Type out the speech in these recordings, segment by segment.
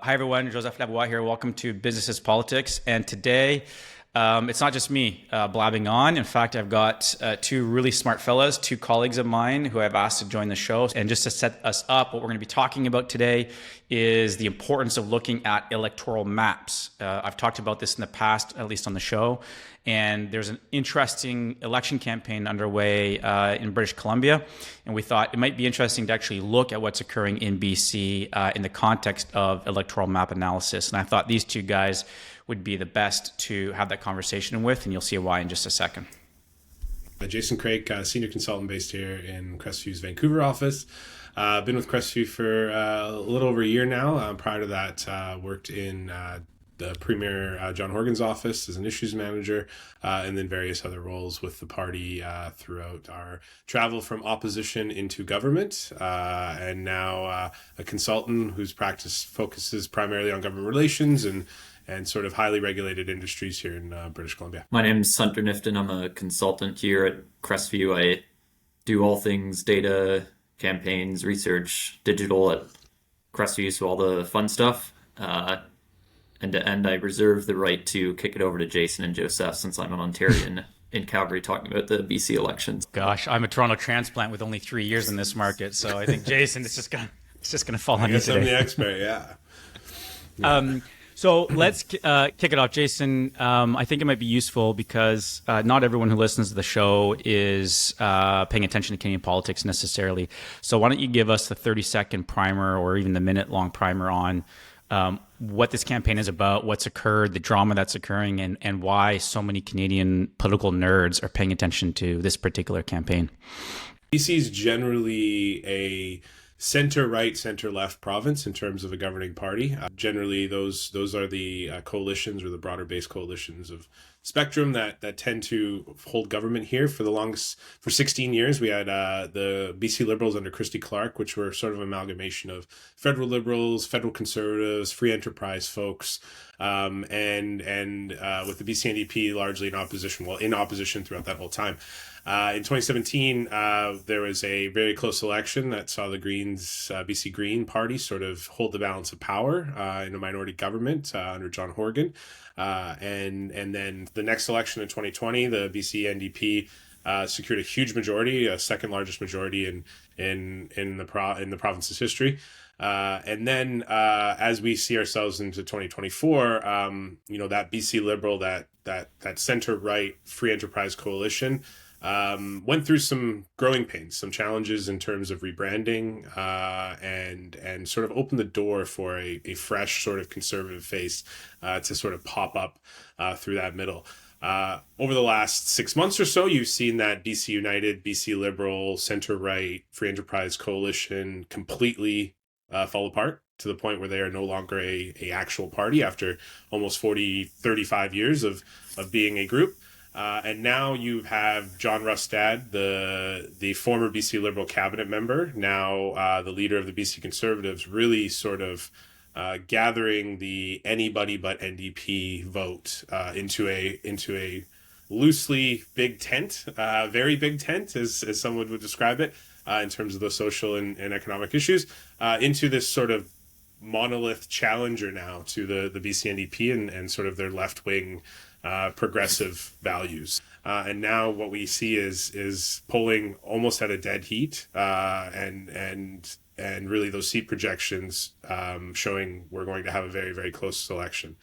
Hi, everyone. Joseph Lavoie here. Welcome to Business is Politics. And today, it's not just me blabbing on. In fact, I've got two really smart fellas, two colleagues of mine who I've asked to join the show. And just to set us up, what we're going to be talking about today is the importance of looking at electoral maps. I've talked about this in the past, at least on the show. And there's an interesting election campaign underway in British Columbia. And we thought it might be interesting to actually look at what's occurring in BC in the context of electoral map analysis. And I thought these two guys would be the best to have that conversation with, and you'll see why in just a second. Jason Craik, senior consultant based here in Crestview's Vancouver office. Been with Crestview for a little over a year now. Prior to that, worked in the Premier John Horgan's office as an issues manager, and then various other roles with the party throughout our travel from opposition into government, and now a consultant whose practice focuses primarily on government relations and sort of highly regulated industries here in British Columbia. My name is Hunter Knifton. I'm a consultant here at Crestview. I do all things data, campaigns, research, digital at Crestview, so all the fun stuff. And to end, I reserve the right to kick it over to Jason and Joseph, since I'm an Ontarian in Calgary talking about the BC elections. Gosh, I'm a Toronto transplant with only 3 years in this market, so I think Jason, it's just gonna fall on you today. I'm the expert, yeah. So let's kick it off. Jason, I think it might be useful because not everyone who listens to the show is paying attention to Canadian politics necessarily. So why don't you give us the 30-second primer or even the minute-long primer on what this campaign is about, what's occurred, the drama that's occurring, and why so many Canadian political nerds are paying attention to this particular campaign. BC is generally a center-right, center-left province in terms of a governing party. Generally, those are the coalitions or the broader-based coalitions of spectrum that tend to hold government here. For 16 years, we had the BC Liberals under Christy Clark, which were sort of an amalgamation of federal Liberals, federal Conservatives, free enterprise folks, and with the BC NDP largely in opposition throughout that whole time. In 2017, there was a very close election that saw the Greens, BC Green Party, sort of hold the balance of power in a minority government under John Horgan. And then the next election in 2020, the BC NDP secured a huge majority, a second largest majority in the province's history. And then as we see ourselves into 2024, that BC Liberal, that center-right free enterprise coalition went through some growing pains, some challenges in terms of rebranding, and sort of opened the door for a fresh sort of conservative face to sort of pop up through that middle. Over the last 6 months or so, you've seen that BC United, BC Liberal, center-right free enterprise coalition completely fall apart to the point where they are no longer a actual party after almost 35 years of being a group. And now you have John Rustad, the former BC Liberal cabinet member, now the leader of the BC Conservatives, really sort of gathering the anybody but NDP vote into a loosely big tent, very big tent, as someone would describe it, in terms of the social and economic issues, into this sort of monolith challenger now to the BC NDP and sort of their left-wing progressive values. And now what we see is polling almost at a dead heat, and really those seat projections showing we're going to have a very, very close election.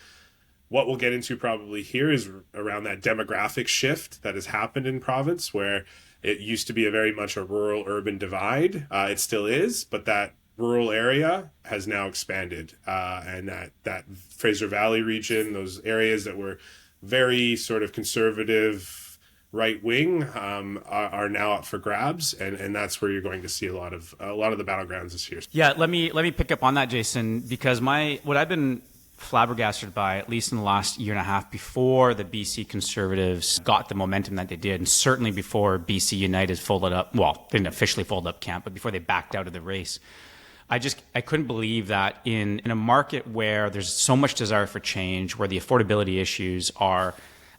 What we'll get into probably here is around that demographic shift that has happened in province, where it used to be very much a rural-urban divide. It still is, but that rural area has now expanded, and that Fraser Valley region, those areas that were very sort of conservative right wing, are now up for grabs, and that's where you're going to see a lot of the battlegrounds this year. Yeah, let me pick up on that, Jason, because what I've been flabbergasted by, at least in the last year and a half, before the BC Conservatives got the momentum that they did, and certainly before BC United folded up, well, they didn't officially fold up camp, but before they backed out of the race. I couldn't believe that in a market where there's so much desire for change, where the affordability issues are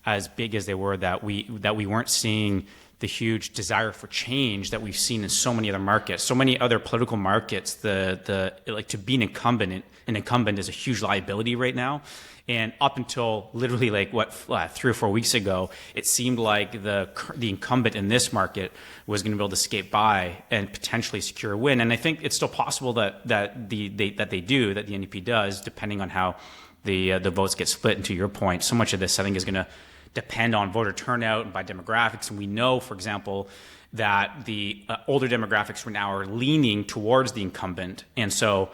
as big as they were, that we weren't seeing the huge desire for change that we've seen in so many other markets, so many other political markets. Like to be an incumbent is a huge liability right now. And up until literally 3 or 4 weeks ago, it seemed like the incumbent in this market was going to be able to skate by and potentially secure a win. And I think it's still possible that the NDP does, depending on how the votes get split. And to your point, so much of this I think is going to depend on voter turnout and by demographics. And we know, for example, that the older demographics right now are leaning towards the incumbent. And so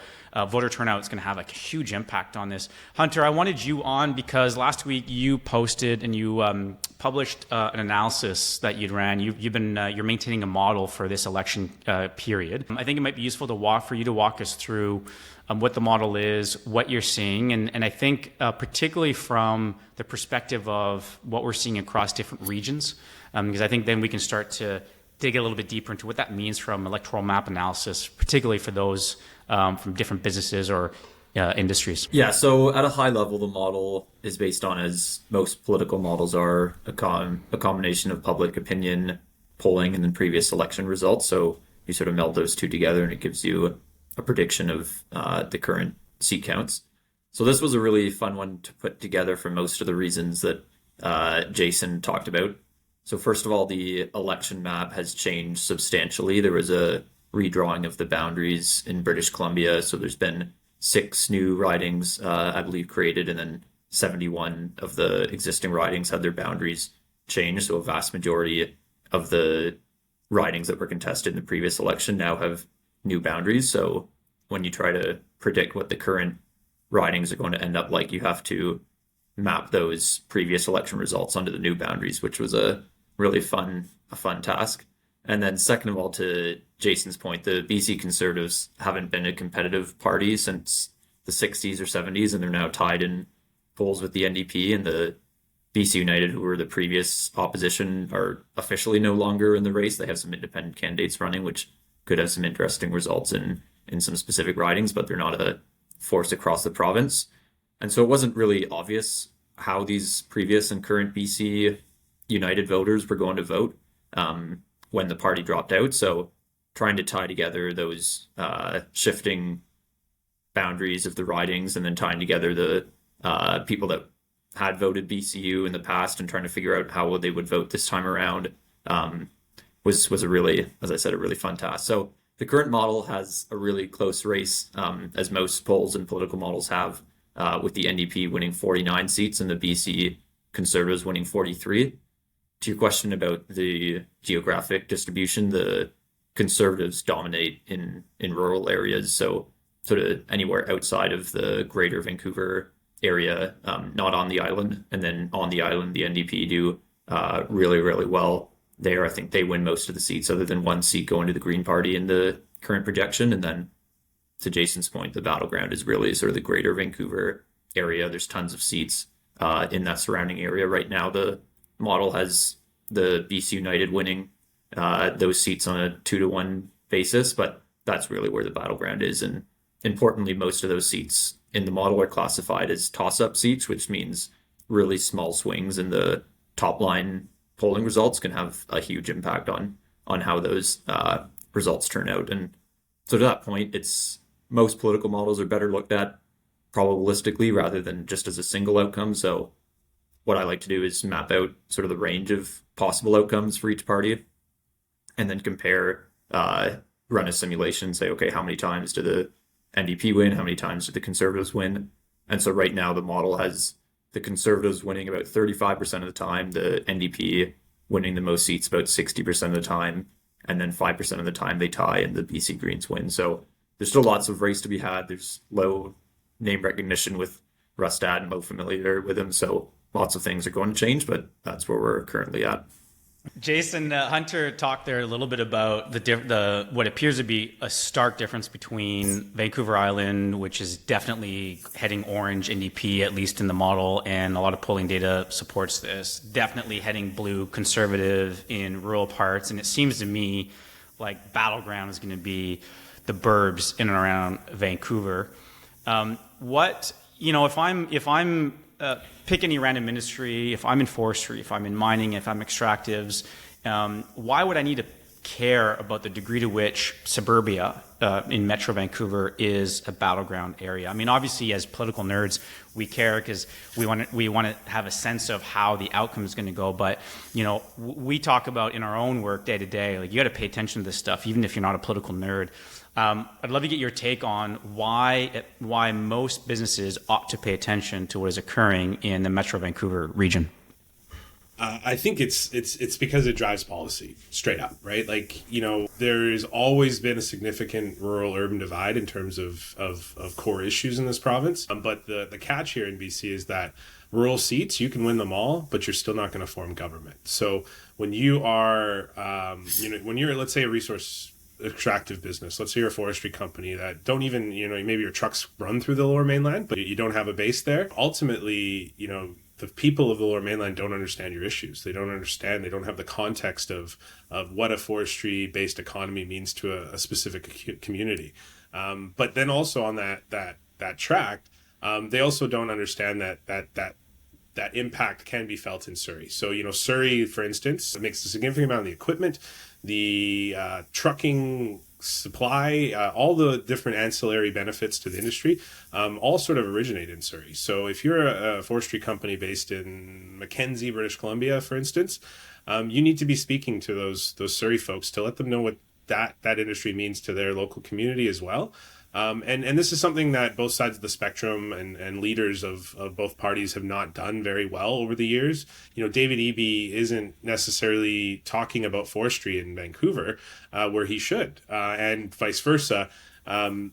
voter turnout is going to have a huge impact on this. Hunter, I wanted you on because last week you posted and you published an analysis that you'd ran. You're maintaining a model for this election period. I think it might be useful for you to walk us through what the model is, what you're seeing, and I think particularly from the perspective of what we're seeing across different regions, because I think then we can start to dig a little bit deeper into what that means from electoral map analysis, particularly for those from different businesses or industries. Yeah, so at a high level, the model is based on, as most political models are, a combination of public opinion polling and then previous election results. So you sort of meld those two together and it gives you a prediction of the current seat counts. So this was a really fun one to put together for most of the reasons that Jason talked about. So first of all, the election map has changed substantially. There was a redrawing of the boundaries in British Columbia. So there's been 6 new ridings, I believe, created, and then 71 of the existing ridings had their boundaries changed. So a vast majority of the ridings that were contested in the previous election now have new boundaries. So when you try to predict what the current ridings are going to end up like, you have to map those previous election results onto the new boundaries, which was a really fun task. And then second of all, to Jason's point, the BC Conservatives haven't been a competitive party since the 60s or 70s, and they're now tied in polls with the NDP, and the BC United, who were the previous opposition, are officially no longer in the race. They have some independent candidates running, which could have some interesting results in some specific ridings, but they're not a force across the province. And so it wasn't really obvious how these previous and current BC United voters were going to vote when the party dropped out. So trying to tie together those shifting boundaries of the ridings and then tying together the people that had voted BCU in the past and trying to figure out how they would vote this time around was a really, as I said, a really fun task. So the current model has a really close race, as most polls and political models have, with the NDP winning 49 seats and the BC Conservatives winning 43. To your question about the geographic distribution, the Conservatives dominate in rural areas, so sort of anywhere outside of the greater Vancouver area, not on the island. And then on the island, the NDP do really, really well there. I think they win most of the seats, other than one seat going to the Green Party in the current projection. And then to Jason's point, the battleground is really sort of the greater Vancouver area. There's tons of seats in that surrounding area. Right now, the model has the BC United winning those seats on a 2-to-1 basis, but that's really where the battleground is. And importantly, most of those seats in the model are classified as toss-up seats, which means really small swings in the top line polling results can have a huge impact on how those results turn out. And so to that point, most political models are better looked at probabilistically rather than just as a single outcome. So what I like to do is map out sort of the range of possible outcomes for each party and then compare, run a simulation, say, okay, how many times do the NDP win? How many times do the Conservatives win? And so right now the model has the Conservatives winning about 35% of the time, the NDP winning the most seats about 60% of the time, and then 5% of the time they tie and the BC Greens win. So there's still lots of race to be had. There's low name recognition with Rustad and low familiarity with him. So lots of things are going to change, but that's where we're currently at. Jason, Hunter talked there a little bit about the what appears to be a stark difference between Vancouver Island, which is definitely heading orange NDP, at least in the model, and a lot of polling data supports this, definitely heading blue Conservative in rural parts. And it seems to me like battleground is going to be the burbs in and around Vancouver. If I'm pick any random industry, if I'm in forestry, if I'm in mining, if I'm extractives, Why would I need to care about the degree to which suburbia in Metro Vancouver is a battleground area? I mean, obviously, as political nerds, we care because we want to have a sense of how the outcome is going to go. But we talk about in our own work day to day, like you got to pay attention to this stuff, even if you're not a political nerd. I'd love to get your take on why most businesses ought to pay attention to what is occurring in the Metro Vancouver region. I think it's because it drives policy straight up, right? Like, there's always been a significant rural-urban divide in terms of core issues in this province. But the catch here in BC is that rural seats, you can win them all, but you're still not going to form government. So when you are, when you're, let's say, a resource extractive business, let's say you're a forestry company that don't even, maybe your trucks run through the Lower Mainland, but you don't have a base there. Ultimately, the people of the Lower Mainland don't understand your issues. They don't understand. They don't have the context of what a forestry-based economy means to a specific community. But then also on that track, they also don't understand that impact can be felt in Surrey. So Surrey, for instance, makes a significant amount of the equipment, the trucking supply, all the different ancillary benefits to the industry, all sort of originate in Surrey. So if you're a forestry company based in Mackenzie, British Columbia, for instance, you need to be speaking to those Surrey folks to let them know what that industry means to their local community as well. And this is something that both sides of the spectrum and leaders of both parties have not done very well over the years. David Eby isn't necessarily talking about forestry in Vancouver where he should, and vice versa. John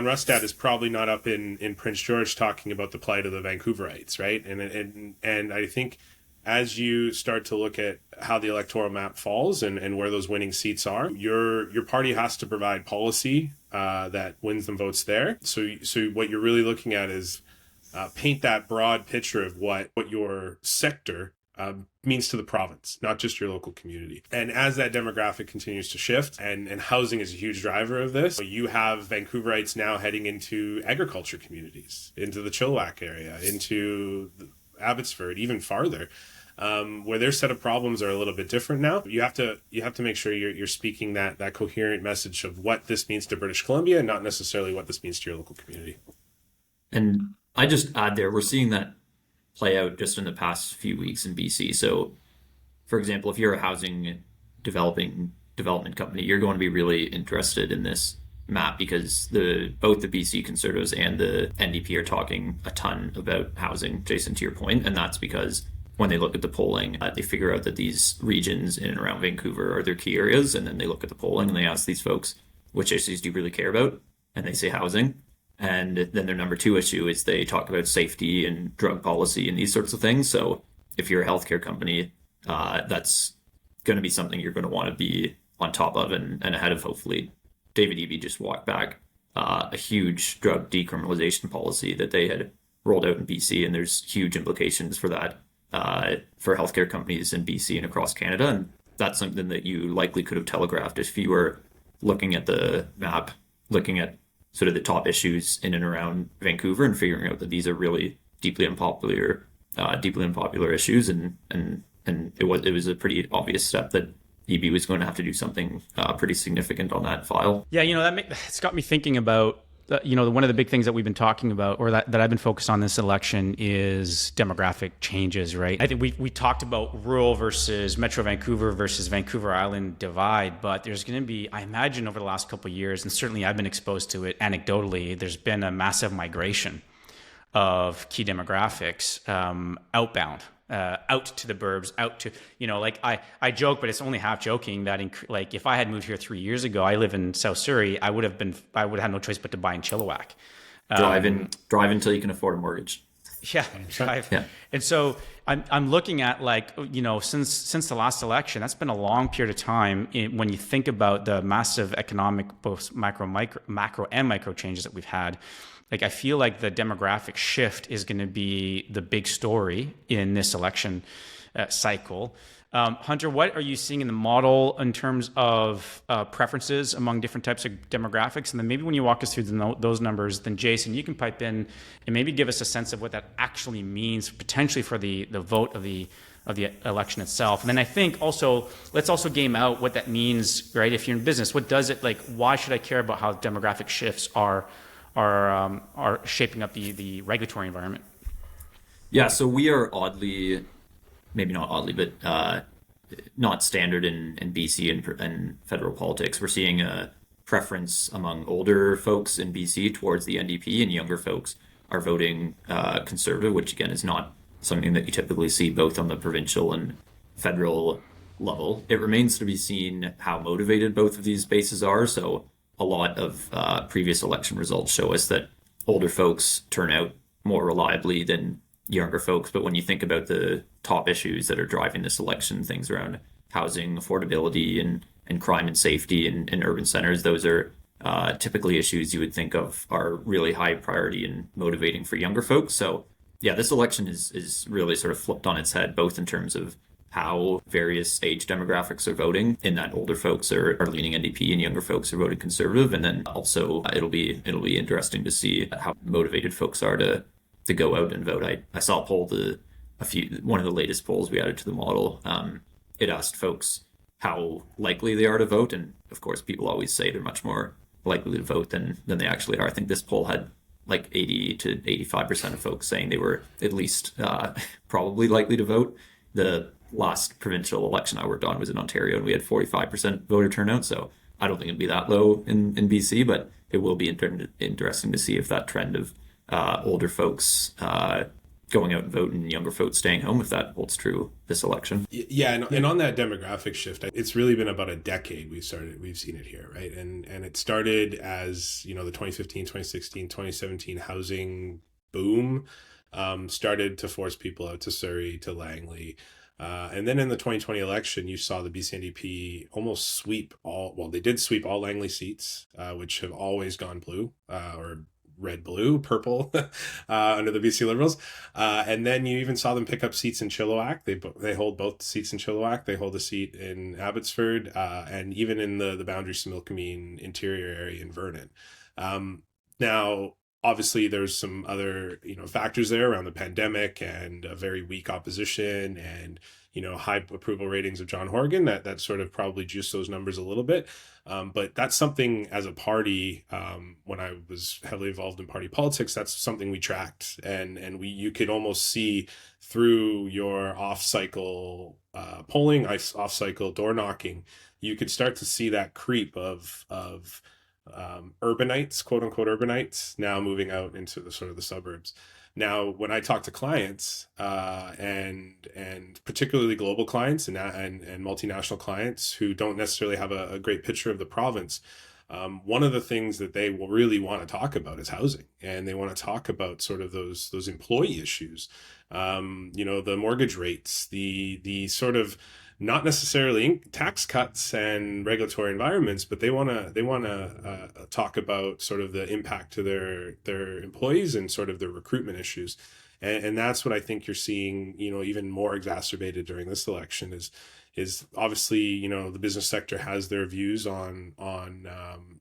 Rustad is probably not up in Prince George talking about the plight of the Vancouverites, right? And I think as you start to look at how the electoral map falls and where those winning seats are, your party has to provide policy that wins them votes there. So what you're really looking at is paint that broad picture of what your sector means to the province, not just your local community. And as that demographic continues to shift, and housing is a huge driver of this, you have Vancouverites now heading into agriculture communities, into the Chilliwack area, into Abbotsford, even farther. Where their set of problems are a little bit different now. You have to make sure you're speaking that coherent message of what this means to British Columbia, and not necessarily what this means to your local community. And I just add there, we're seeing that play out just in the past few weeks in BC. So, for example, if you're a housing development company, you're going to be really interested in this map because both the BC Conservatives and the NDP are talking a ton about housing, Jason, to your point, and that's because when they look at the polling, they figure out that these regions in and around Vancouver are their key areas, and then they look at the polling and they ask these folks, which issues do you really care about? And they say housing. And then their number two issue is they talk about safety and drug policy and these sorts of things. So if you're a healthcare company, that's going to be something you're going to want to be on top of and ahead of. Hopefully, David Eby just walked back a huge drug decriminalization policy that they had rolled out in BC, and there's huge implications for that. For healthcare companies in BC and across Canada. And that's something that you likely could have telegraphed if you were looking at the map, looking at sort of the top issues in and around Vancouver and figuring out that these are really deeply unpopular issues. And it was a pretty obvious step that EB was going to have to do something pretty significant on that file. Yeah, it's got me thinking about one of the big things that we've been talking about, or that I've been focused on this election, is demographic changes, right? I think we talked about rural versus Metro Vancouver versus Vancouver Island divide, but there's going to be, I imagine over the last couple of years, and certainly I've been exposed to it anecdotally, there's been a massive migration of key demographics outbound. Out to the burbs, out to, I joke, but it's only half joking that if I had moved here 3 years ago, I live in South Surrey, I would have had no choice but to buy in Chilliwack. Drive until you can afford a mortgage. Yeah, drive. Yeah. And so I'm looking at since the last election, that's been a long period of time when you think about the massive economic, both macro and micro changes that we've had. I feel like the demographic shift is going to be the big story in this election. cycle. Hunter, what are you seeing in the model in terms of preferences among different types of demographics? And then maybe when you walk us through those numbers, then Jason, you can pipe in and maybe give us a sense of what that actually means potentially for the vote of the election itself. And then I think also, let's also game out what that means, right? If you're in business, what does it, like, why should I care about how demographic shifts are shaping up the regulatory environment? Yeah, so we are oddly, maybe not oddly, but not standard in BC and federal politics. We're seeing a preference among older folks in BC towards the NDP, and younger folks are voting conservative, which again is not something that you typically see both on the provincial and federal level. It remains to be seen how motivated both of these bases are. So a lot of previous election results show us that older folks turn out more reliably than younger folks. But when you think about the top issues that are driving this election, things around housing, affordability, and crime and safety in urban centers, those are typically issues you would think of are really high priority and motivating for younger folks. So yeah, this election is really sort of flipped on its head, both in terms of how various age demographics are voting, in that older folks are leaning NDP and younger folks are voting conservative. And then also it'll be interesting to see how motivated folks are to go out and vote. I saw a poll, one of the latest polls we added to the model. It asked folks how likely they are to vote, and of course people always say they're much more likely to vote than they actually are. I think this poll had like 80 to 85% of folks saying they were at least probably likely to vote. The last provincial election I worked on was in Ontario, and we had 45% voter turnout. So I don't think it'd be that low in BC, but it will be interesting to see if that trend of older folks going out and voting and younger folks staying home, if that holds true this election. Yeah, and on that demographic shift, it's really been about a decade we've seen it here, right? And it started as, the 2015, 2016, 2017 housing boom started to force people out to Surrey, to Langley. And then in the 2020 election, you saw the BC almost sweep they did sweep all Langley seats, which have always gone blue, or red, blue, purple under the BC Liberals. And then you even saw them pick up seats in Chilliwack. They hold both seats in Chilliwack. They hold a seat in Abbotsford, and even in the Boundary Similkameen interior area in Vernon. Now, obviously, there's some other factors there around the pandemic and a very weak opposition and high approval ratings of John Horgan that sort of probably juiced those numbers a little bit. But that's something as a party, when I was heavily involved in party politics, that's something we tracked, and you could almost see through your off-cycle polling, off-cycle door knocking, you could start to see that creep of urbanites, quote unquote urbanites, now moving out into the sort of the suburbs. Now, when I talk to clients, and particularly global clients and multinational clients who don't necessarily have a great picture of the province, one of the things that they will really want to talk about is housing, and they want to talk about sort of those employee issues, the mortgage rates, the sort of not necessarily tax cuts and regulatory environments, but they want to talk about sort of the impact to their employees and sort of the recruitment issues, and that's what I think you're seeing, even more exacerbated during this election is obviously, the business sector has their views on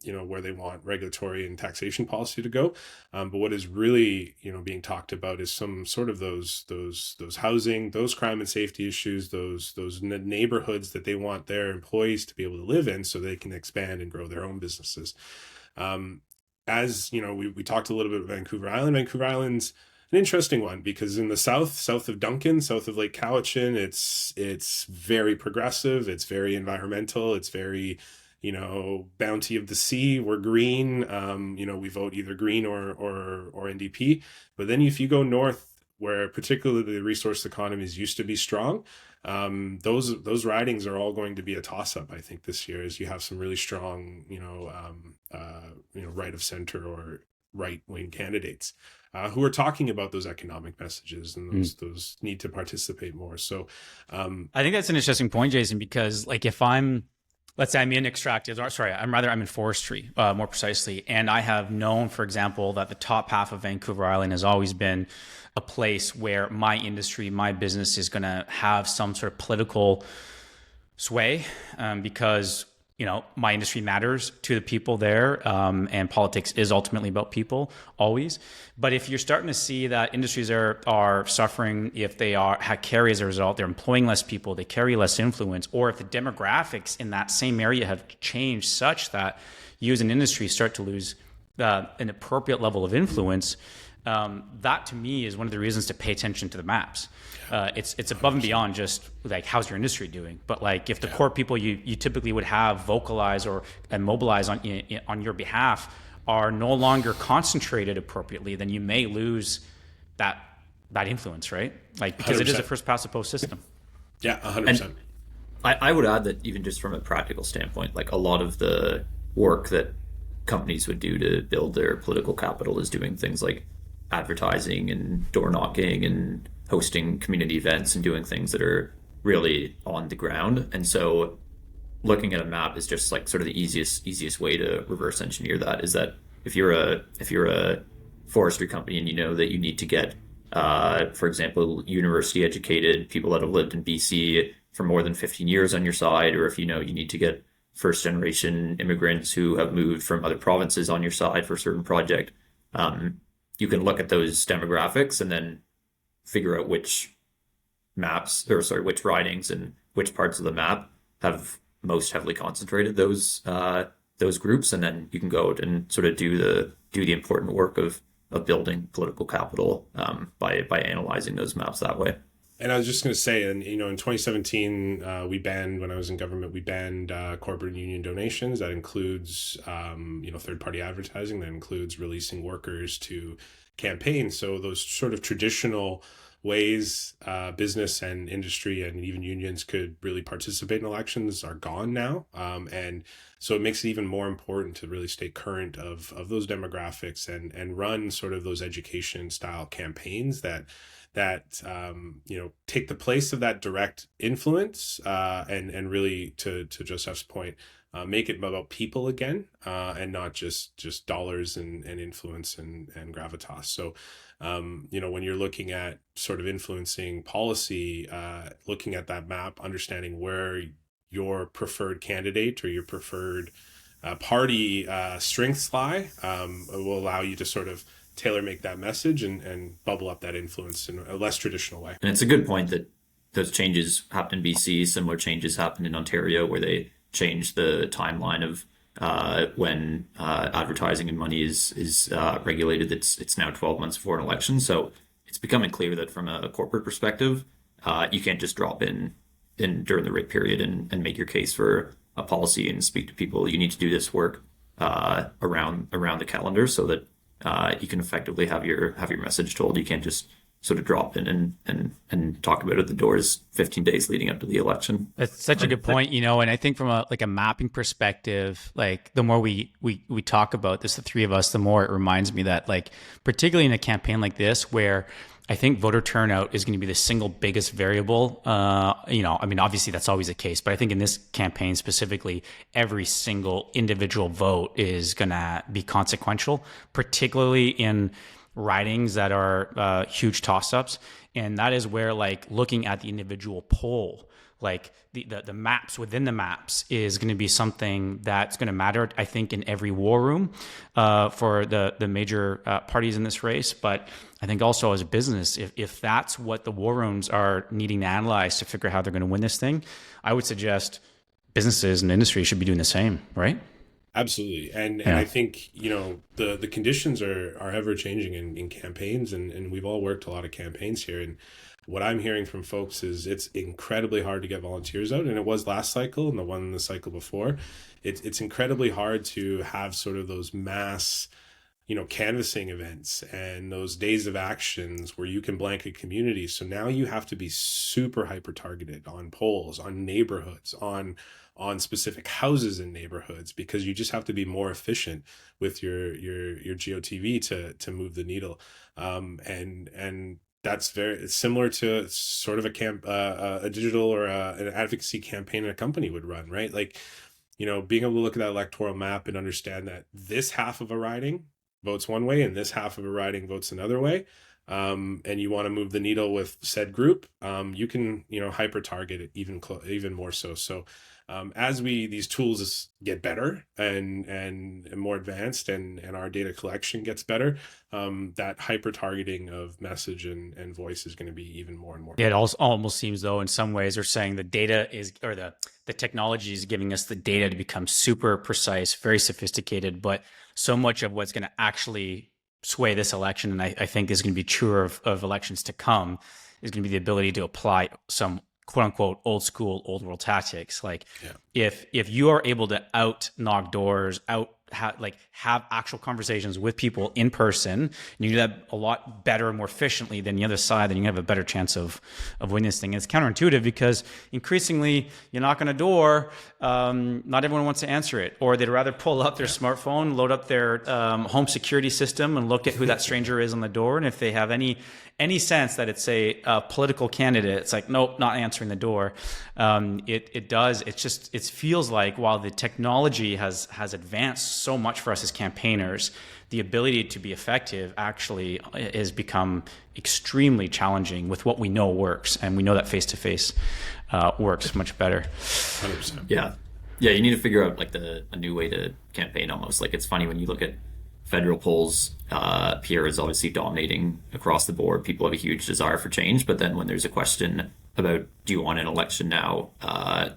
where they want regulatory and taxation policy to go. But what is really, being talked about is some sort of those housing, those crime and safety issues, those neighborhoods that they want their employees to be able to live in so they can expand and grow their own businesses. As we talked a little bit about Vancouver Island. Vancouver Island's an interesting one because in the south of Duncan, south of Lake Cowichan, it's very progressive. It's very environmental. It's very, bounty of the sea. We're green. We vote either green or NDP. But then if you go north, where particularly the resource economies used to be strong, those ridings are all going to be a toss-up, I think, this year, as you have some really strong, right of center or right-wing candidates who are talking about those economic messages and those need to participate more. So I think that's an interesting point, Jason, because like if I'm let's say I'm in extractive, or sorry, I'm in forestry, more precisely. And I have known, for example, that the top half of Vancouver Island has always been a place where my industry, my business is going to have some sort of political sway, because my industry matters to the people there, and politics is ultimately about people always. But if you're starting to see that industries are suffering, if they carry as a result, they're employing less people, they carry less influence, or if the demographics in that same area have changed such that you as an industry start to lose an appropriate level of influence, that to me is one of the reasons to pay attention to the maps. It's above and beyond just like how's your industry doing, but like if the core people you typically would have vocalize and mobilize on your behalf are no longer concentrated appropriately, then you may lose that influence, right? Like because 100%. It is a first past the post system. Yeah, 100%. I would add that even just from a practical standpoint, like a lot of the work that companies would do to build their political capital is doing things like advertising and door knocking and hosting community events and doing things that are really on the ground. And so looking at a map is just like sort of the easiest way to reverse engineer that, is that if you're a forestry company and you know that you need to get for example, university educated people that have lived in BC for more than 15 years on your side, or if you need to get first generation immigrants who have moved from other provinces on your side for a certain project, you can look at those demographics and then figure out which ridings and which parts of the map have most heavily concentrated those groups, and then you can go out and sort of do the important work of building political capital by analyzing those maps that way. And I was just going to say, and in 2017, when I was in government, we banned corporate union donations. That includes, third-party advertising. That includes releasing workers to campaigns. So those sort of traditional ways business and industry and even unions could really participate in elections are gone now. And so it makes it even more important to really stay current of those demographics and run sort of those education style campaigns that take the place of that direct influence, and really to Joseph's point, make it about people again, and not just dollars and influence and gravitas. So when you're looking at sort of influencing policy, looking at that map, understanding where your preferred candidate or your preferred party strengths lie, will allow you to sort of tailor make that message and bubble up that influence in a less traditional way. And it's a good point that those changes happened in BC. Similar changes happened in Ontario, where they changed the timeline of when advertising and money is regulated. It's now 12 months before an election. So it's becoming clear that from a corporate perspective, you can't just drop in during the right period and make your case for a policy and speak to people. You need to do this work around the calendar so that you can effectively have your message told. You can't just sort of drop in and talk about it at the doors 15 days leading up to the election. That's such a good point, and I think from a mapping perspective, like the more we talk about this, the three of us, the more it reminds me that, like, particularly in a campaign like this, where I think voter turnout is going to be the single biggest variable. Obviously that's always the case, but I think in this campaign specifically, every single individual vote is going to be consequential, particularly in ridings that are huge toss-ups. And that is where, like, looking at the individual poll, like the maps within the maps is going to be something that's going to matter, I think, in every war room for the major parties in this race. But I think also as a business, if that's what the war rooms are needing to analyze to figure out how they're going to win this thing, I would suggest businesses and industry should be doing the same, right? Absolutely. And I think, the conditions are ever changing in campaigns, and we've all worked a lot of campaigns here. And what I'm hearing from folks is it's incredibly hard to get volunteers out. And it was last cycle and the cycle before. It's incredibly hard to have sort of those mass, canvassing events and those days of actions where you can blanket communities. So now you have to be super hyper targeted on polls, on neighborhoods, on specific houses in neighborhoods, because you just have to be more efficient with your GOTV to move the needle. And that's very similar to sort of a digital or an advocacy campaign a company would run, right? Like, being able to look at that electoral map and understand that this half of a riding votes one way and this half of a riding votes another way, and you want to move the needle with said group, you can, hyper target it even more so. So as these tools get better and more advanced, and our data collection gets better, that hyper targeting of message and voice is going to be even more and more. It also almost seems though in some ways they're saying the data is, or the technology is giving us the data to become super precise, very sophisticated, but so much of what's going to actually sway this election, and I think is going to be truer of elections to come, is going to be the ability to apply some quote unquote old school, old world tactics. Like if you are able to knock doors, have actual conversations with people in person, and you do that a lot better and more efficiently than the other side, then you have a better chance of winning this thing. And it's counterintuitive because increasingly you knock on a door, not everyone wants to answer it, or they'd rather pull up their smartphone, load up their home security system and look at who that stranger is on the door. And if they have any sense that it's a political candidate, it's like, nope, not answering the door. It feels like while the technology has advanced so much for us as campaigners, the ability to be effective actually has become extremely challenging with what we know works. And we know that face-to-face works much better. 100%. Yeah. You need to figure out like a new way to campaign almost. Like it's funny when you look at federal polls, Pierre is obviously dominating across the board. People have a huge desire for change, but then when there's a question about do you want an election now,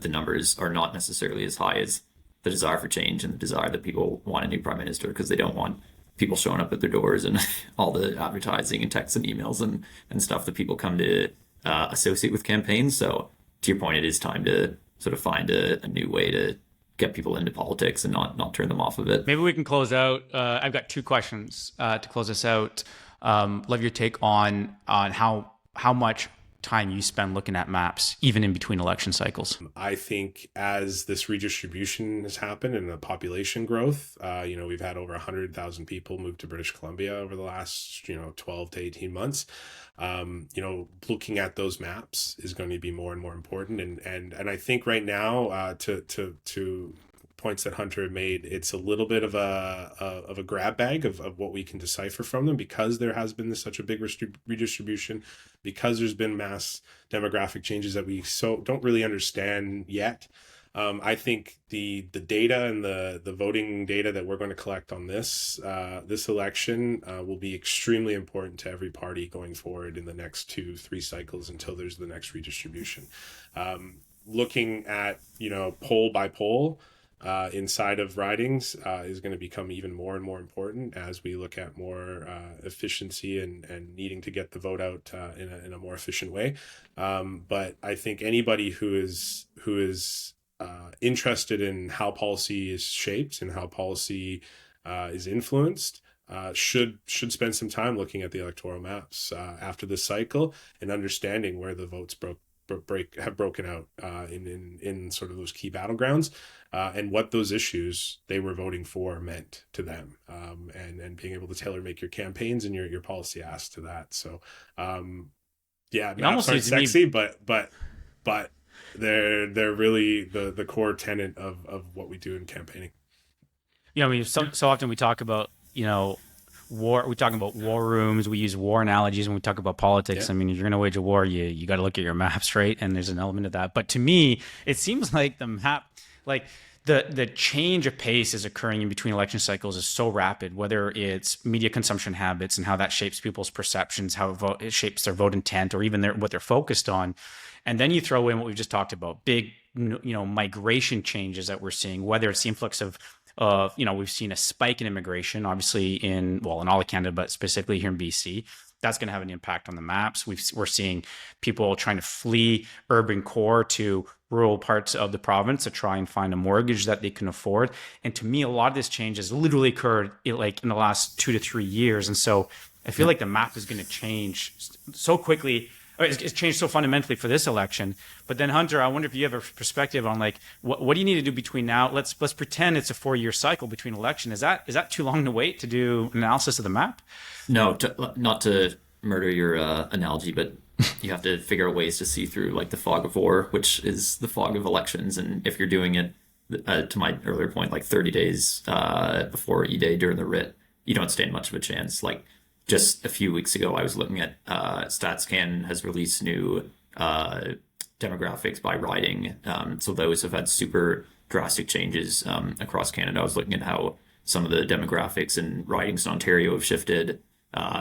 the numbers are not necessarily as high as the desire for change and the desire that people want a new prime minister, because they don't want people showing up at their doors and all the advertising and texts and emails and stuff that people come to associate with campaigns. So to your point, it is time to sort of find a new way to get people into politics and not turn them off of it. Maybe we can close out. I've got two questions to close us out. Love your take on how much time you spend looking at maps, even in between election cycles. I think as this redistribution has happened and the population growth, we've had over 100,000 people move to British Columbia over the last, 12 to 18 months. Looking at those maps is going to be more and more important. And I think right now, to points that Hunter made, it's a little bit of a grab bag of what we can decipher from them, because there has been such a big redistribution, because there's been mass demographic changes that we don't really understand yet. I think the data and the voting data that we're going to collect on this election will be extremely important to every party going forward in the next 2-3 cycles until there's the next redistribution. Looking at poll by poll inside of ridings is going to become even more and more important as we look at more efficiency and needing to get the vote out in a more efficient way. But I think anybody who is interested in how policy is shaped and how policy is influenced should spend some time looking at the electoral maps after this cycle and understanding where the votes have broken out in sort of those key battlegrounds, and what those issues they were voting for meant to them, and being able to tailor make your campaigns and your policy asks to that. So maps aren't sexy, but they're really the core tenet of what we do in campaigning. So often we talk about war. We're talking about war rooms. We use war analogies when we talk about politics. Yeah. I mean, if you're going to wage a war, you got to look at your maps, right? And there's an element of that. But to me, it seems like the map, like the change of pace is occurring in between election cycles is so rapid, whether it's media consumption habits and how that shapes people's perceptions, how it shapes their vote intent, or even what they're focused on. And then you throw in what we've just talked about, big, migration changes that we're seeing, whether it's the influx of we've seen a spike in immigration, obviously in all of Canada, but specifically here in BC. That's going to have an impact on the maps. We're seeing people trying to flee urban core to rural parts of the province to try and find a mortgage that they can afford. And to me, a lot of this change has literally occurred in the last 2 to 3 years. And so I feel like the map is going to change so quickly. It's changed so fundamentally for this election. But then, Hunter, I wonder if you have a perspective on what do you need to do between now? Let's pretend it's a 4-year cycle between election. Is that too long to wait to do analysis of the map? No, not to murder your analogy, but you have to figure out ways to see through the fog of war, which is the fog of elections. And if you're doing it to my earlier point, like 30 days before E-Day during the writ, you don't stand much of a chance. Like just a few weeks ago, I was looking at StatsCan has released new demographics by riding. So those have had super drastic changes across Canada. I was looking at how some of the demographics in ridings in Ontario have shifted.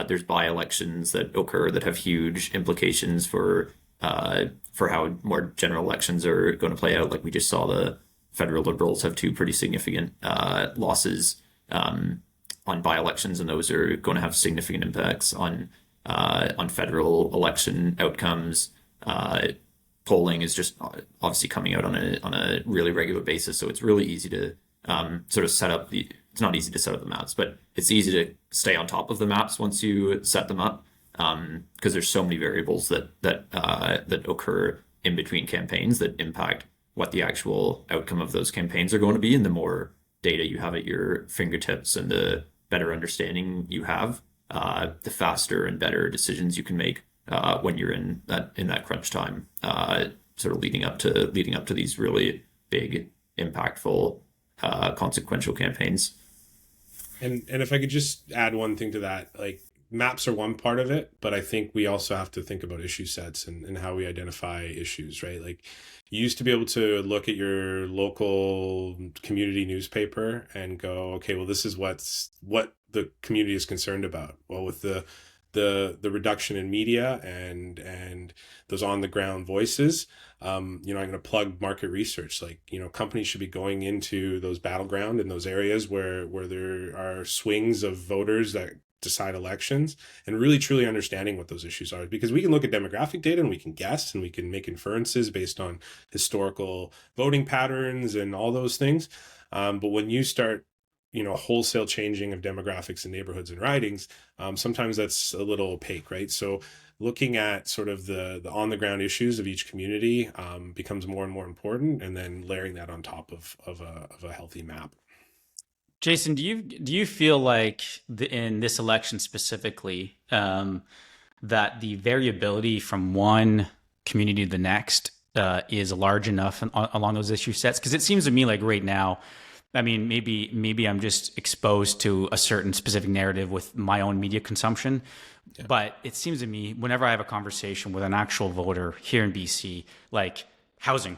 There's by-elections that occur that have huge implications for how more general elections are going to play out. Like we just saw the federal Liberals have two pretty significant losses on by-elections, and those are going to have significant impacts on federal election outcomes. Polling is just obviously coming out on a really regular basis, so it's really easy to sort of set up the. It's not easy to set up the maps, but it's easy to stay on top of the maps once you set them up, because there's so many variables that occur in between campaigns that impact what the actual outcome of those campaigns are going to be. And the more data you have at your fingertips and the better understanding you have, the faster and better decisions you can make when you're in that crunch time, sort of leading up to these really big, impactful, consequential campaigns. And if I could just add one thing to that, like maps are one part of it, but I think we also have to think about issue sets and how we identify issues, right? Like you used to be able to look at your local community newspaper and go, okay, well, this is what the community is concerned about. Well, with the reduction in media and those on the ground voices, I'm going to plug market research. Like, companies should be going into those battleground in those areas where there are swings of voters that decide elections, and really truly understanding what those issues are, because we can look at demographic data and we can guess and we can make inferences based on historical voting patterns and all those things. But when you start wholesale changing of demographics in neighborhoods and ridings, sometimes that's a little opaque, right? So looking at sort of the on the ground issues of each community becomes more and more important, and then layering that on top of a healthy map. Jason, do you feel like in this election specifically, that the variability from one community to the next is large enough along those issue sets? Because it seems to me like right now, I mean, maybe I'm just exposed to a certain specific narrative with my own media consumption, but it seems to me whenever I have a conversation with an actual voter here in BC, like housing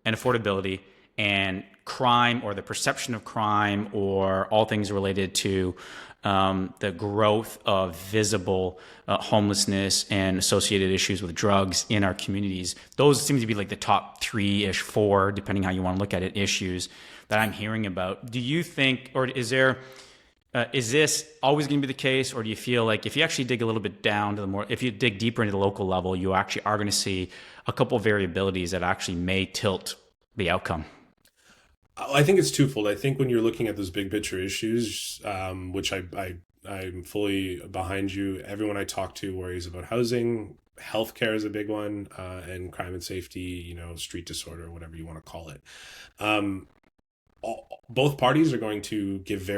and affordability and crime or the perception of crime or all things related to the growth of visible homelessness and associated issues with drugs in our communities, those seem to be like the top 3-ish, 4, depending how you want to look at it, issues that I'm hearing about. Do you think, or is this always going to be the case, or do you feel like if you actually dig a little bit down to if you dig deeper into the local level, you actually are going to see a couple of variabilities that actually may tilt the outcome? I think it's twofold. I think when you're looking at those big picture issues, which I'm fully behind you, everyone I talk to worries about housing, healthcare is a big one, and crime and safety, street disorder, whatever you want to call it. Both parties are going to give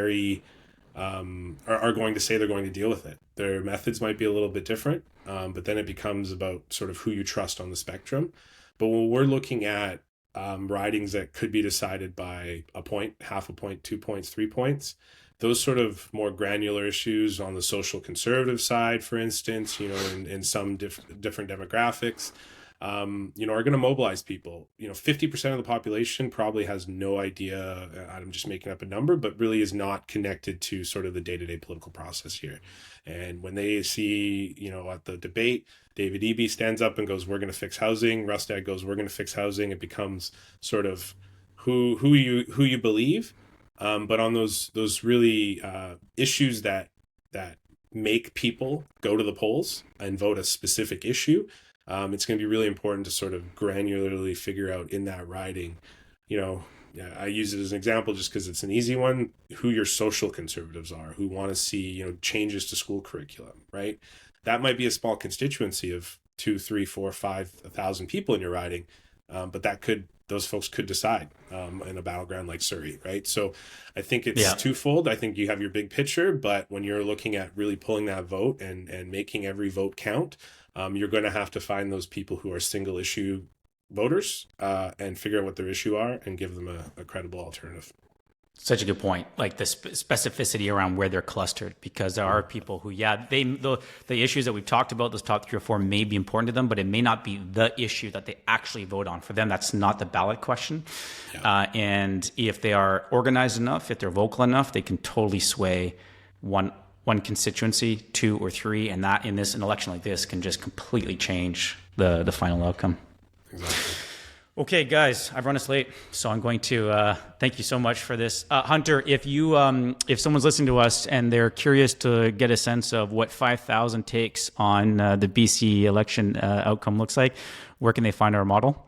are going to say they're going to deal with it. Their methods might be a little bit different, but then it becomes about sort of who you trust on the spectrum. But when we're looking at ridings that could be decided by a point, half a point, 2 points, 3 points, those sort of more granular issues on the social conservative side, for instance, in some different demographics, are going to mobilize people. 50% of the population probably has no idea, I'm just making up a number, but really is not connected to sort of the day-to-day political process here. And when they see, at the debate, David Eby stands up and goes, "We're going to fix housing." Rustad goes, "We're going to fix housing." It becomes sort of who you believe. But on those really issues that make people go to the polls and vote a specific issue, it's going to be really important to sort of granularly figure out in that riding, I use it as an example just because it's an easy one, who your social conservatives are, who want to see, changes to school curriculum, right? That might be a small constituency of 2, 3, 4, 5,000 people in your riding, but those folks could decide in a battleground like Surrey, right? So I think it's twofold. I think you have your big picture, but when you're looking at really pulling that vote and making every vote count, you're going to have to find those people who are single issue voters and figure out what their issue are and give them a credible alternative. Such a good point. Like the specificity around where they're clustered, because there are people who, the issues that we've talked about, those top 3 or 4 may be important to them, but it may not be the issue that they actually vote on. For them, that's not the ballot question. Yeah. And if they are organized enough, if they're vocal enough, they can totally sway one constituency, 2 or 3, and that in an election like this can just completely change the final outcome. Exactly. Okay, guys, I've run us late, so I'm going to thank you so much for this. Hunter, if someone's listening to us and they're curious to get a sense of what 5,000 takes on the BC election outcome looks like, where can they find our model?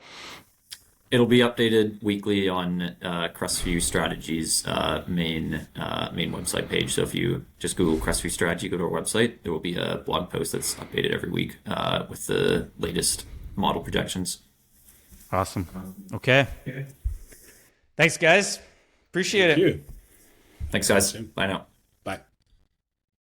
It'll be updated weekly on Crestview Strategies main website page. So if you just Google Crestview Strategy, go to our website, there will be a blog post that's updated every week with the latest model projections. Awesome. Okay. Thanks, guys. Appreciate it. Thank you. Thanks, guys. Bye now.